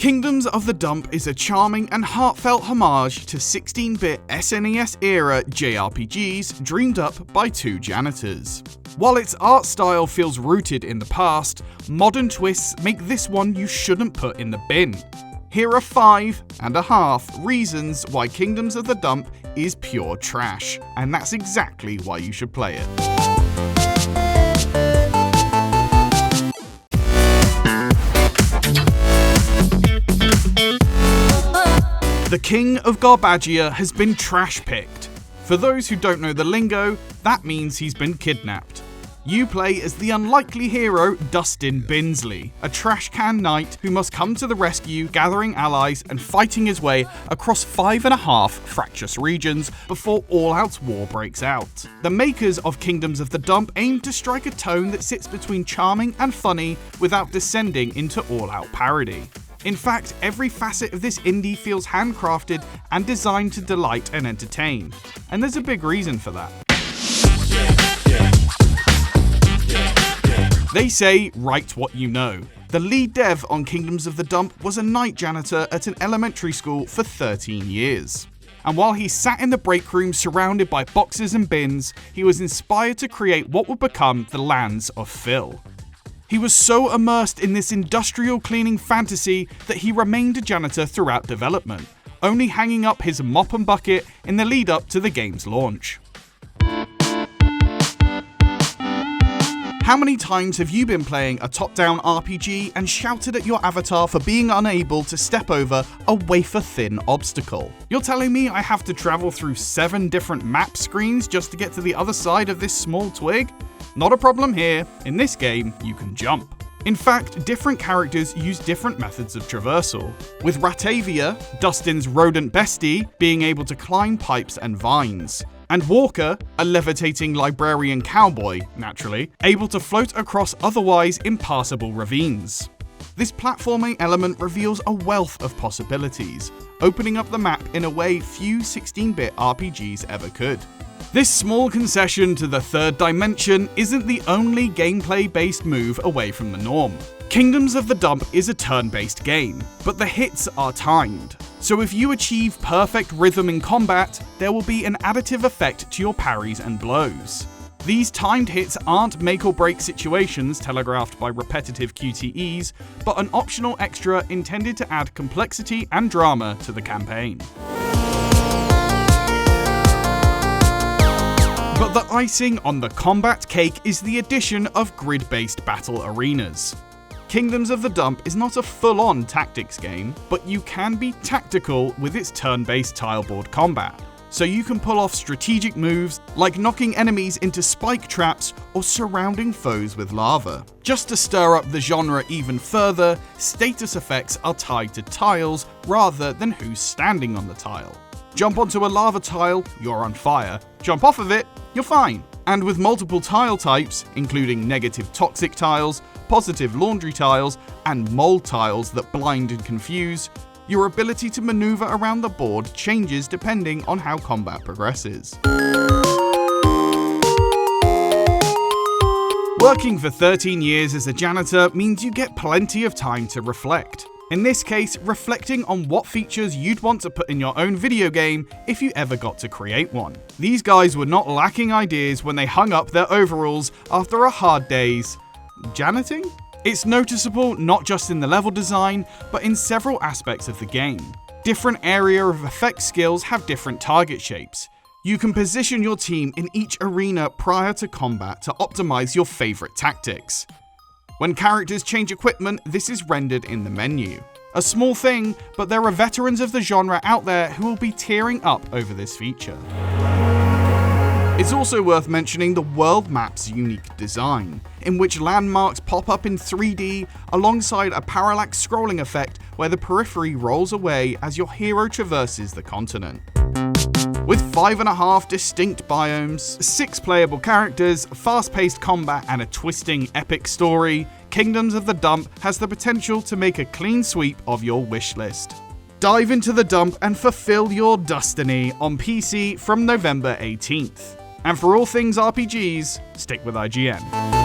Kingdoms of the Dump is a charming and heartfelt homage to 16-bit SNES-era JRPGs dreamed up by two janitors. While its art style feels rooted in the past, modern twists make this one you shouldn't put in the bin. Here are 5.5 reasons why Kingdoms of the Dump is pure trash, and that's exactly why you should play it. The King of Garbagia has been trash-picked. For those who don't know the lingo, that means he's been kidnapped. You play as the unlikely hero Dustin Binsley, a trash can knight who must come to the rescue, gathering allies and fighting his way across 5.5 fractious regions before all-out war breaks out. The makers of Kingdoms of the Dump aim to strike a tone that sits between charming and funny without descending into all-out parody. In fact, every facet of this indie feels handcrafted and designed to delight and entertain. And there's a big reason for that. They say, write what you know. The lead dev on Kingdoms of the Dump was a night janitor at an elementary school for 13 years. And while he sat in the break room surrounded by boxes and bins, he was inspired to create what would become the Lands of Phil. He was so immersed in this industrial cleaning fantasy that he remained a janitor throughout development, only hanging up his mop and bucket in the lead up to the game's launch. How many times have you been playing a top-down RPG and shouted at your avatar for being unable to step over a wafer-thin obstacle? You're telling me I have to travel through 7 different map screens just to get to the other side of this small twig? Not a problem here. In this game, you can jump. In fact, different characters use different methods of traversal, with Ratavia, Dustin's rodent bestie, being able to climb pipes and vines, and Walker, a levitating librarian cowboy, naturally, able to float across otherwise impassable ravines. This platforming element reveals a wealth of possibilities, opening up the map in a way few 16-bit RPGs ever could. This small concession to the third dimension isn't the only gameplay-based move away from the norm. Kingdoms of the Dump is a turn-based game, but the hits are timed. So if you achieve perfect rhythm in combat, there will be an additive effect to your parries and blows. These timed hits aren't make-or-break situations telegraphed by repetitive QTEs, but an optional extra intended to add complexity and drama to the campaign. But the icing on the combat cake is the addition of grid-based battle arenas. Kingdoms of the Dump is not a full-on tactics game, but you can be tactical with its turn-based tileboard combat. So you can pull off strategic moves like knocking enemies into spike traps or surrounding foes with lava. Just to stir up the genre even further, status effects are tied to tiles rather than who's standing on the tile. Jump onto a lava tile, you're on fire. Jump off of it, you're fine. And with multiple tile types, including negative toxic tiles, positive laundry tiles, and mold tiles that blind and confuse, your ability to maneuver around the board changes depending on how combat progresses. Working for 13 years as a janitor means you get plenty of time to reflect. In this case, reflecting on what features you'd want to put in your own video game if you ever got to create one. These guys were not lacking ideas when they hung up their overalls after a hard day's janiting? It's noticeable not just in the level design, but in several aspects of the game. Different area of effect skills have different target shapes. You can position your team in each arena prior to combat to optimize your favorite tactics. When characters change equipment, this is rendered in the menu. A small thing, but there are veterans of the genre out there who will be tearing up over this feature. It's also worth mentioning the world map's unique design, in which landmarks pop up in 3D alongside a parallax scrolling effect where the periphery rolls away as your hero traverses the continent. With 5.5 distinct biomes, 6 playable characters, fast-paced combat, and a twisting, epic story, Kingdoms of the Dump has the potential to make a clean sweep of your wishlist. Dive into the dump and fulfill your destiny on PC from November 18th. And for all things RPGs, stick with IGN.